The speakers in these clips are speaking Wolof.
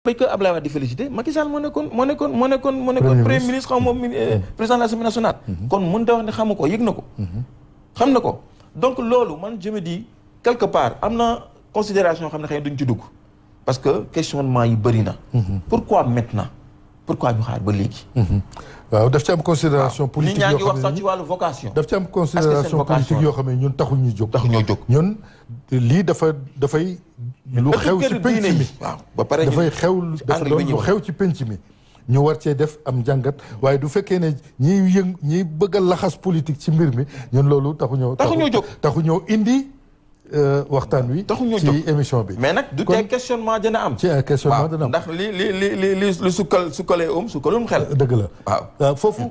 bay que Abdoulaye Wade di félicité Macky Sall moo nekkoon premier ministre xaw moom président de l'Assemblée nationale kon mën da wax ne xamu ko yëg na ko xam na ko donc loolu man je me dis quelque part am na considération yoo xam ne xëy na duñ ci dugg parce que questionnement yi bëri na pourquoi maintenant pourquoi ñu xaar ba léegi waaw daf ci am considération politique nit ñaa ngi wax sax ci wàllu vocation daf ci am considération politique yoo xam ne ñun taxul ñu jóg ñun lii dafay lu xew ci penc mi waaw ba pare dafay xew dafa doon lu xew ci penc mi ñu war cee def am jàngat waaye du fekkee ne ñiy bëgg a laxas politique ci mbir mi ñun loolu taxu ñëw indi waxtaan wi ci émission bi mais nag du tee questionnement dina am ci questionnement dina am ndax li sukkalum xel dëgg la waaw foofu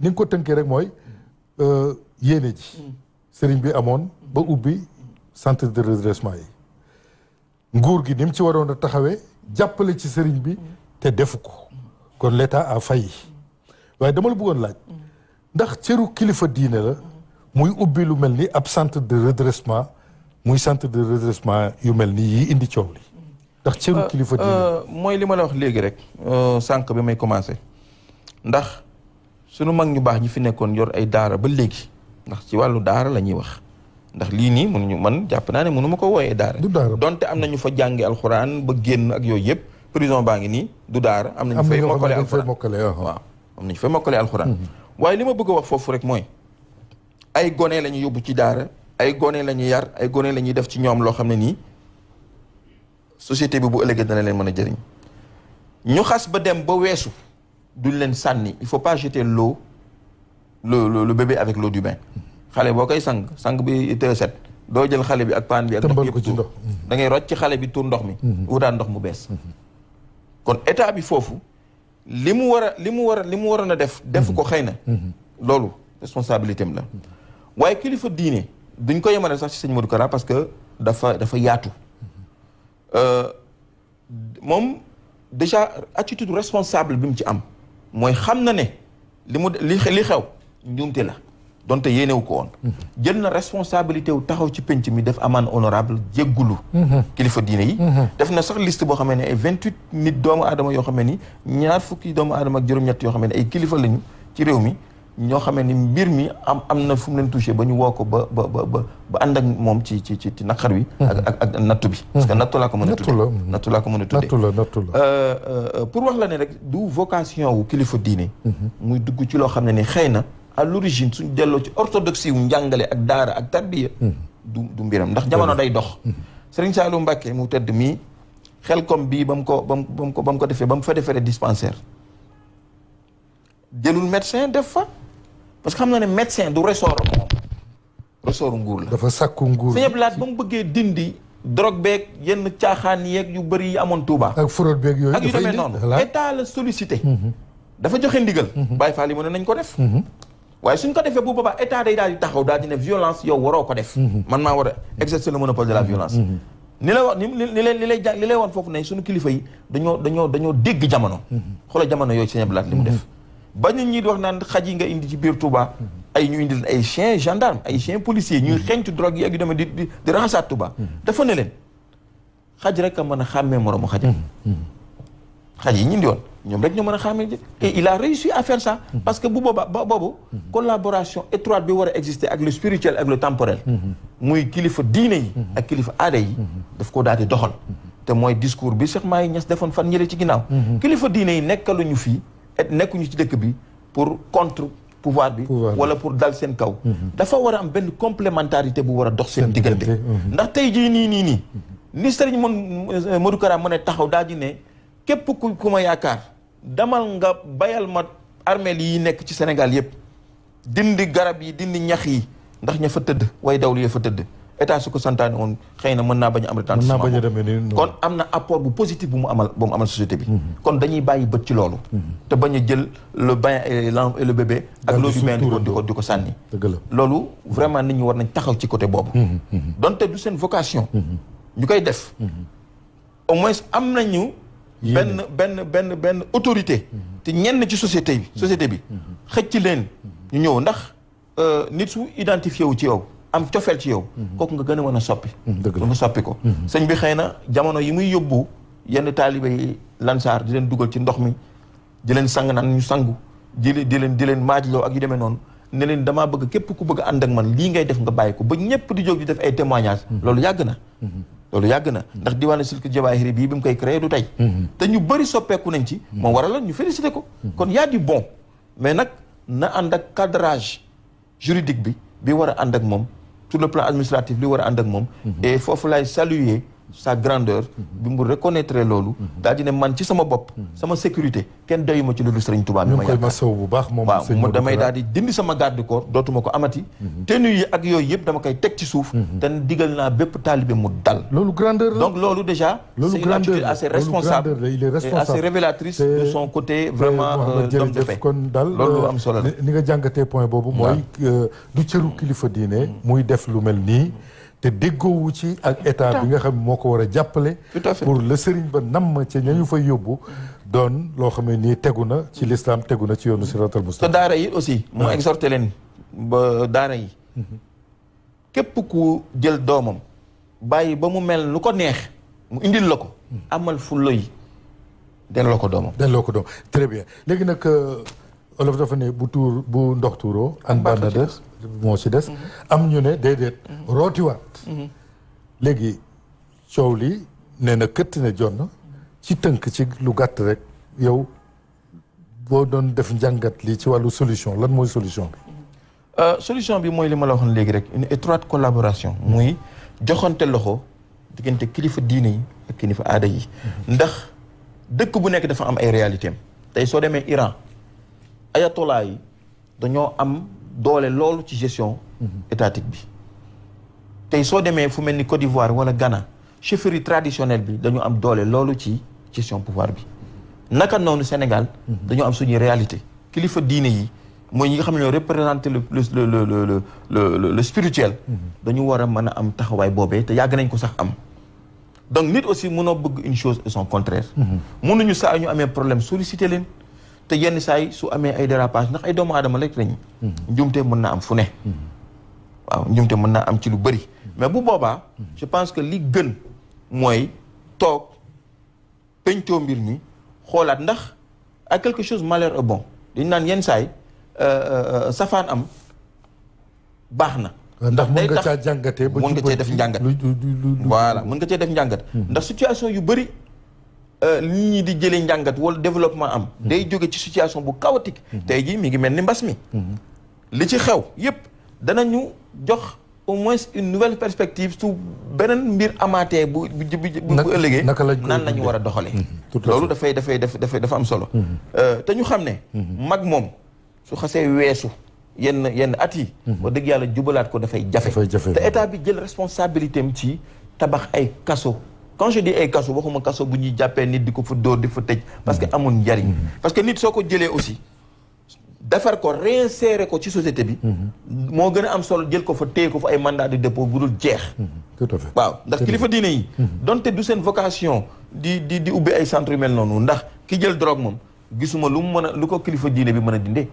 ni nga ko tënkee rek mooy yéene ji sëriñ bi amoon ba ubbi centre de redressement yi nguur gi ni mu ci waroon a taxawee jàppale ci sëriñ bi te defu ko kon l'état a failli waaye dama la bëggoon laaj ndax cëru kilifa diine la muy ubbi lu mel ni ab centre de redressement muy centre de redressement yu mel ni yi indi coow li ndax cëru kilifa diine mooy li ma la wax léegi rek sànq bi may commencé ndax sunu mag ñu baax ñi fi nekkoon yor ay daara ba léegi ndax ci wàllu daara la ñuy wax ndax lii nii mënuñu man jàpp naa ne mënu ma ko wooyee daara donte am nañu fa jàngi alxuraan ba génn ak yooyu yëpp prison baa ngi nii du daara am nañu fay mokkale alxuraan waaw am nañu fay mokkale alxuraan waaye li ma bëgg a wax foofu rek mooy ay gone la ñuy yóbbu ci daara ay gone la ñuy yar ay gone la ñuy def ci ñoom loo xam ne nii société bi bu ëllëgee dana leen mën a jëriñ ñu xas ba dem ba weesu duñ leen sànni il faut pas jeter l'eau le bébé avec l'eau du bain xale boo koy sang bi te set doo jël xale bi ak paan bi ak ndox yëpp tuur da ngay rocc ci xale bi tuur ndox mi wutaat ndox mu bees kon état bi foofu li mu waroon a def ko xëy na loolu responsabilité am la waaye kilifa diine duñ ko yemale sax ci sëñ Modou Kara parce que dafa yaatu moom déjà attitude responsable bi mu ci am mooy xam na ne li xew njuumte la donte yéenewu ko woon jël na responsabilité wu taxaw ci penc mi def amende honorable jéggulu kilifa diine yi def na sax liste boo xamee ne ay 28 nit doomu aadama yoo xamee ni ñaar fukki doomu aadama ak juróom-ñett yoo xamee ne ay kilifa lañu ci réew mi ñoo xamee ni mbir mi am na fu mu leen touché ba ñu woo ko ba ànd ak moom ci naqar wi ak nattu bi parce que nattu laa ko mën a tuddee pour wax la ne rek du vocation wu kilifa diine muy dugg ci loo xam ne ni xëy na à l'origine suñ delloo ci orthodoxie wu njàngale ak daara ak tarbiya du mbiram ndax jamono day dox Serigne Saliou Mbacké mu tedd mii Xelcom bii ba mu ko defee ba mu fa defee dispensaire jëlul médecin def fa parce que xam na ne médecin du ressort moom ressortu nguur la dafa sàkku nguur Sëñ Abdou Lahad ba mu bëggee dindi drogue beeg yenn caaxaan yeeg yu bëri yi amoon Touba ak fraude beeg yooyu ak yu demee noonu état la sollicité dafa joxe ndigal Baye Fall yi mën nañ ko def waaye suñ ko defee bu boobaa état day daal di taxaw daal di ne violence yow waroo ko def man maa war a exercer le monopole de la violence ni la wax li lay woon foofu ne suñu kilifa yi dañoo dégg jamono xoolal jamono yooyu Sëñ Abdou Lahad li mu def ba nit ñi di wax naan xaj yi nga indi ci biir Touba ay ñu indi leen ay chien gendarme ay chien policier ñuy xeeñtu drogue yi ak yu demee di raxasaat Touba dafa ne leen xaj rek a mën a xàmmee moroomu xajam xaj yi ñu indi woon ñoom rek ñoo mën a xàmmee et il a réussi à faire ça parce que bu boobaa boobu collaboration étroite bi war a exister ak le spirituel ak le temporel muy kilifa diine yi ak kilifa aada yi daf ko daal di doxal te mooy discours bi Cheikh Mahi Niass defoon fan ñële ci ginnaaw kilifa diine yi nekkaluñu fii nekkuñu ci dëkk bi pour contre pouvoir bi wala pour dal seen kaw dafa war a am benn complémentarité bu war a dox seen diggante ndax tey jii nii ni Serigne Modou Kara mu ne taxaw daal di ne képp ku ma yaakaar damal nga bayal ma armeel yi nekk ci Sénégal yëpp dindi garab yi dindi ñax yi ndax ña fa tëdd way dawlu ya fa tëdd état su ko santaane woon xëy na mën naa bañ a am retentissement kon am na apport bu positif bu mu amal société bi kon dañuy bàyyi bët ci loolu te bañ a jël le bain et le bébé ak l'eau du bain di ko sànni loolu vraiment nit ñi war nañ taxaw ci côté boobu donte du seen vocation ñu koy def au moins am nañu benn autorité te ñenn ci société bi xëcc leen ñu ñëw ndax nit su identifié wu ci yow am cofeel ci yow kooku nga gën a mën a soppi nga soppi ko sëñ bi xëy na jamono yi muy yóbbu yenn taalibe yi lansaar di leen dugal ci ndox mi di leen sang naan ñu sangu di leen maajloo ak yu demee noonu ne leen damaa bëgg képp ku bëgg ànd ak man lii ngay def nga bàyyi ko ba ñëpp di jóg di def ay témoignages. loolu yàgg na. loolu yàgg na ndax diwaanu Silk Jawaahiri bii bi mu koy créé du tey. te ñu bëri soppeeku nañ ci. moo waral ñu félicité ko. kon y a du bon mais nag na ànd ak cadrage juridique bi war a ànd ak moom sur le plan administratif li war a ànd ak moom. et foofu laay saluer sa grandeur bi mu reconnaître loolu daal di ne man ci sama bopp sama sécurité kenn doyuma ci lu dul Serigne Touba mi ma yaakaar bu baax moom waaw damay daal di dindi sama garde corps dootuma ko amati tenue yi ak yooyu yëpp dama koy teg ci suuf te digal naa bépp taalibe mu dal loolu grandeur la donc loolu déjà c'est une attitude assez responsable et assez révélatrice de son côté vraiment d'homme de paix kon daal loolu am solo la ni nga jàngatee point boobu mooy du cëru kilifa diine muy def lu mel nii te déggoowu ci ak état bi nga xam moo ko war a jàppale pour le sëriñ ba namm ci ñañu fay yóbbu doon loo xam ne nii tegu na ci l'islam tegu na ci yoonu siratal mustaqim te daara yi aussi mu exhorté leen ba daara yi képp ku jël doomam bàyyi ba mu mel nu ko neex mu indil la ko amal fulla yi delloo ko doomam très bien léegi nag olof dafa ne bu ndox tuuroo an banda des moo ci des am ñu ne déedéet rootiwaat léegi coow li nee na këtt ne jonn ci tënk ci lu gàtt rek yow boo doon def njàngat li ci wàllu solution lan mooy solution bi solution bi mooy li ma la waxoon léegi rek une étroite collaboration muy joxante loxo diggante kilifa diine yi ak kilifa aada yi ndax dëkk bu nekk dafa am ay réalité am tey soo demee Iran ayatollah yi dañoo am doole loolu ci gestion étatique bi tey soo demee fu mel ni Côte d'Ivoire wala Ghana chefferie traditionnelle bi dañu am doole loolu ci gestion pouvoir bi naka noonu Sénégal dañoo am suñuy réalité kilifa diine yi mooy ñi nga xam ne ñoo représenter le spirituel dañu war a mën a am taxawaay boobee te yàgg nañ ko sax am donc nit aussi mënoo bëgg une chose et son contraire mënuñu saa ñu amee problème solliciter leen te yenn saa yi su amee ay dérapage ndax ay doomu aadama rek lañu njumte mën naa am fu ne waaw njumte mën naa am ci lu bëri mais bu boobaa je pense que li gën mooy toog pencoo mbir mi xoolaat ndax à quelque chose malheur est bon dañu naan yenn saa yi safaan am baax na ndax mën nga caa jàngatee ba mën nga cee def njàngat voilà mën nga cee def njàngat ndax situation yu bëri nit ñi di jëlee njàngat wala développement am day jóge ci situation bu chaotique tey jii mi ngi mel ni mbas mi li ci xew yépp danañu jox au moins une nouvelle perspective su beneen mbir amaatee bu ëllëgee naan lañu war a doxalee loolu dafa am solo te ñu xam ne mag moom su xasee weesu yenn at yi wax dëgg yàlla jubalaat ko dafay jafe te état bi jël responsabilité am ci tabax ay kaso quand je dis ay kaso waxuma kaso bu ñuy jàppee nit di ko fa dóor di fa tëj parce que amul njariñ parce que nit soo ko jëlee aussi defar ko réinsérer ko ci société bi moo gën a am solo jël ko fa téye ko fa ay mandat de dépôt bu dul jeex tout à fait waaw ndax kilifa diine yi donte du seen vocation di ubbi ay centre yu mel noonu ndax ki jël drogue moom gisuma lu ko kilifa diine bi mën a dindee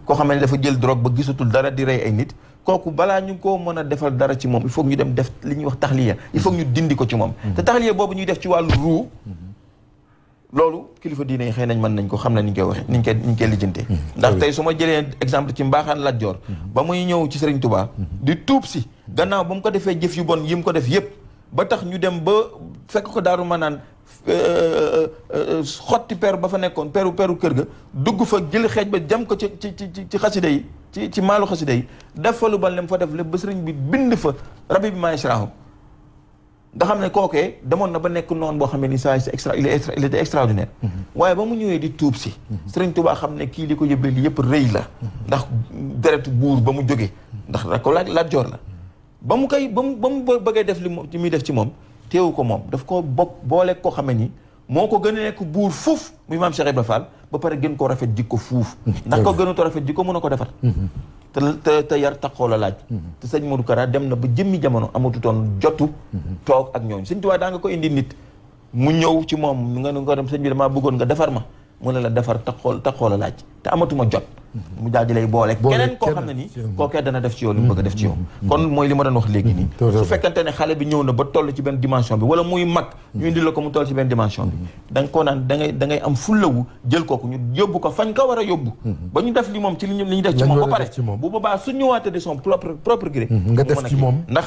koo xam ne dafa jël drogue ba gisatul dara di rey ay nit kooku balaa ñu ko mën a defal dara ci moom il faut ñu dem def li ñuy wax taxliya il faut ñu dindi ko ci moom te taxliya boobu ñuy def ci wàllu ruu loolu kilifa diine yi xëy nañ mën nañ ko xam na ni ñu koy waxee ni ñu koy lijjantee ndax tey su ma jëlee exemple ci mbaaxaan Lat Joor ba muy ñëw ci Serigne Touba di tuub si gannaaw ba mu ko defee jëf yu bon yi mu ko def yépp ba tax ñu dem ba fekk ko daaru ma naan xotti peru ba fa nekkoon peru kër ga dugg fa jël xeej ba jam ko ci xasida yi ci maalu xasida yi def fa lu bal ne mu fa def lépp ba sëriñ bi bind fa rabbi bi maa yashraahu nga xam ne kookee demoon na ba nekk noonu boo xam ne ni saa il était extraordinaire waaye ba mu ñëwee di tuub si sëriñ Tuubaa xam ne kii li ko yëbbee li yëpp rëy la ndax deretu buur ba mu jógee ndax da ko Lat Joor la ba mu bëggee def li muy def ci moom teewu ko moom daf ko boole koo xamee ni moo ko gën a nekk buur fuuf muy maam Cheikh Ibrahima Fall ba pare gën koo rafet jikko fuuf ndax ko gënutoo rafet jikko mën a ko defar te yar taxoo la laaj te sëñ Modou Kara dem na ba jëmmi jamono amatutoon jotu toog ak ñooñu sëñ Tuubaa daa nga ko indi nit mu ñëw ci moom nga dem sëñ bi damaa bëggoon nga defar ma mu ne la defar taxoo la laaj te amatuma jot mu daal di lay boole keneen koo xam ne nii kookee dana def ci yow li mu bëgg a def ci yow kon mooy li ma doon wax léegi nii su fekkante ne xale bi ñëw na ba toll ci benn dimension bi wala muy mag ñu indi la ko mu toll ci benn dimension bi da nga koo naan da ngay am fullawu jël kooku ñu yóbbu ko fañ ko war a yóbbu ba ñu def li moom ci li ñu def ci moom ba pare bu boobaa su ñëwaatee de son propre gré nga def ci moom ndax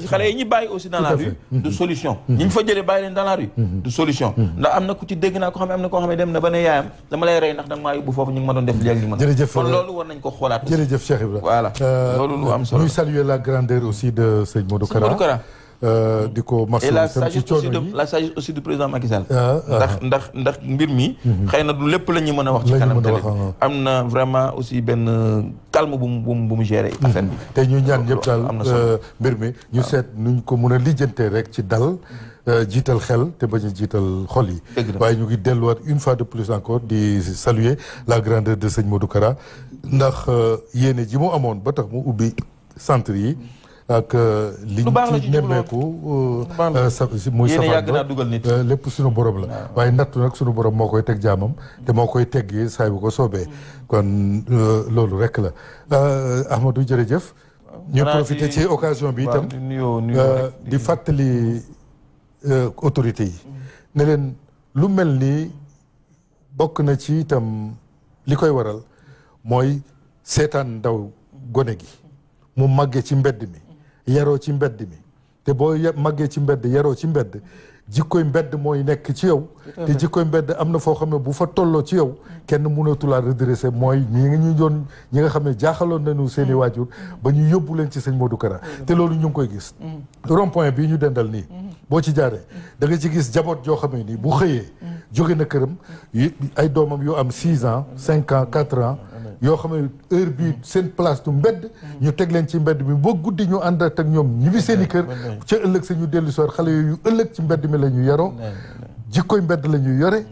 xale yi ñi bàyyi aussi dans la rue du solution ñi ñu fa jëlee bàyyi leen dans la rue du solution ndax am na ku ci dégg naa ko xam ne am na koo xam ne dem na ba ne yaayam dama lay rey ndax da nga maa yóbbu foofu ñu ngi ma doon def léegi li ma kon loolu war nañ ko xoolaat jërëjëf Cheikh Ibrahima voilà loolu lu am solo ñuy saluer la grandeur aussi de sëñ Modou Kara di ko masawu itam ci coono yi la sagesse aussi du président Macky Sall ndax mbir mi xëy na du lépp la ñuy mën a wax ci kanam télé am na vraiment aussi benn calme bu mu gérer affaire bi te ñu ñaan ñëpp daal mbir mi ñu seet nuñ ko mën a lijjantee rek ci dal jiital xel te bañ a jiital xol yi waaye ñu ngi delluwaat une fois de plus encore di saluer la grandeur de sëñ Modou Kara ndax yéene ji mu amoon ba tax mu ubbi centre yi ak liñ ci nemmeeku muy safaan ba lépp suñu borom la waaye nattu nag suñu borom moo koy teg jaamam te moo koy teggi saay bu ko soobee kon loolu rek la Ahmadou jërëjëf ñu profité ci occasion bi itam di fàttali autorité yi ne leen lu mel nii bokk na ci itam li koy waral mooy seetaan ndaw gone gi mu màggee ci mbedd mi yaroo ci mbedd mi te boo màggee ci mbedd yaroo ci mbedd jikkoy mbedd mooy nekk ci yow te jikkoy mbedd am na foo xam ne bu fa tolloo ci yow kenn mënatu laa redresser mooy ñi nga xam ne jaaxaloon nañu seen i waajur ba ñu yóbbu leen ci sëñ Modou Kara te loolu ñu ngi koy gis rond-point bii ñu dendal nii boo ci jaaree da nga ci gis jaboot joo xam ne nii bu xëyee jóge na këram ay doomam yoo am 6 ans 5 ans 4 ans yoo xam ne heure bii seen place du mbedd ñu teg leen ci mbedd mi ba guddi ñu ànd ak ñoom ñibbi seen i kër ca ëllëg sa ñu dellu soir xale yooyu ëllëg ci mbedd mi la ñu yaroo jikkoy mbedd la ñu yore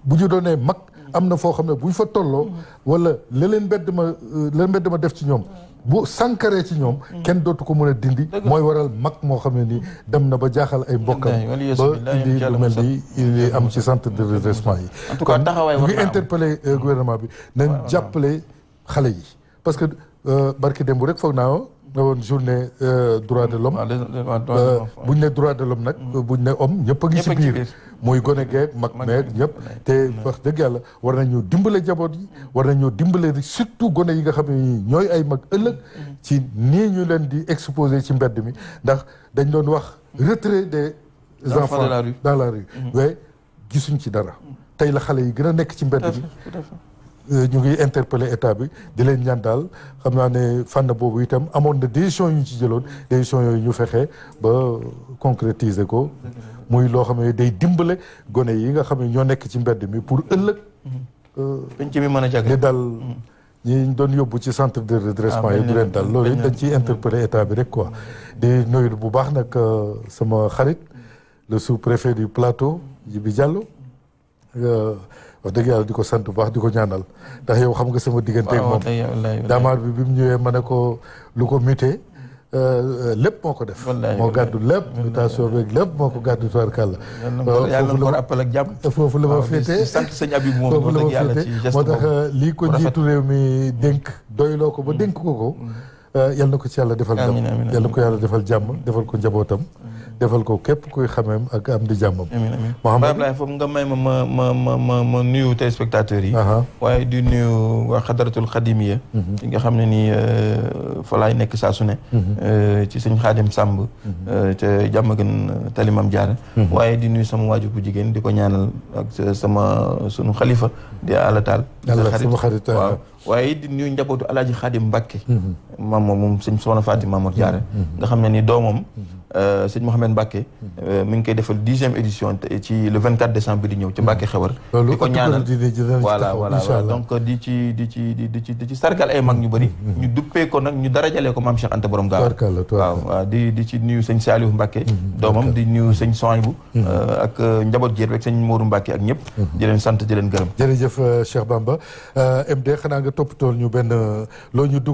bu ñu doonee mag am na foo xam ne bu ñu fa tolloo wala la leen mbedd ma def ci ñoom bu sànkaree ci ñoom kenn dootu ko mën a dindi mooy waral mag moo xam ne ni dem na ba jaaxal ay mbokkam ba indi lu mel ni am ci centre de redressement yi kon ñu ngi interpellé gouvernement bi nañ jàppale xale yi parce que barki démb rek foog naa ne woon journée droit de l'homme buñ ne droit de l'homme nag buñ ne homme ñëpp a ngi si biir muy gone geeg mag meeg ñëpp te wax dëgg yàlla war nañoo dimbale jaboot yi war nañoo dimbale surtout gone yi nga xam ne ñooy ay mag ëllëg ci nii ñu leen di exposé ci mbedd mi ndax dañ doon wax retrait des enfants dans la rue mais gisuñ ci dara tey la xale yi gën a nekk ci mbedd mi ñu ngi interpeller état bi di leen ñaan daal xam naa ne fànn boobu itam amoon na décision yu ñu ci jëloon décision yooyu ñu fexe ba concrétiser ko muy loo xam ne day dimbale gone yi nga xam ne ñoo nekk ci mbedd mi pour ëllëg penc mi mën a jag di dal ñi doon yóbbu ci centre de redressement yi du leen dal loolu it dañ ciy interpeller état bi rek quoi di nuyu bu baax nag sama xarit le sous-préfet du plateau Djibi Diallo wax dëgg yàlla di ko sant bu baax di ko ñaanal ndax yow xam nga sama diggante ak moom daamaar bi mu ñëwee ma ne ko lu ko muté lépp moo ko def moo gàddu lépp mutation beeg lépp moo ko gàddu tubaarkàlla foofu la ma féetee foofu la ma féetee moo tax lii ko njiitu réew mi dénk doyloo ko ba dénk ko yal na ko ci yàlla defal jàmm yal na ko yàlla defal jàmm defal ko njabootam defal ko képp kuy xameem ak am di jàmmam. Mouhamed Ablaye foofu nga may ma nuyu téléspectateurs yi. waaye di nuyu waa xadaratul xadimiya. yi nga xam ne nii fa laay nekk saa su ne. ci sëñ Xaadim Samb. te jàmm gën talimam jaara. waaye di nuyu sama waajur bu jigéen di ko ñaanal ak sunu xalifa di Alla Taal. sama xarit waaw waaye di nuyu njabootu Alaaji Xaadim Mbàkke. moom sëñ Soxna Fatima Mor Jaara nga xam ne ni doomam. sëñ Mouhamed Mbacke mi ngi koy defal 10e édition ci le 24 décembre bi di ñëw ci Mbacke Xewar di ko ñaanal voilà donc di ci sargal ay mag ñu bëri ñu duppee ko nag ñu darajalee ko maam Cheikh Anta borom gaaw waaw di ci nuyu sëñ Saliou Mbacke doomam di nuyu sëñ Sohaybou ak njaboot jéer rek sëñ Modou Mbacke ak ñëpp di leen sant di leen gërëm jërëjëf Cheikh Bamba MD xanaa nga toppatool ñu benn loo ñu dugal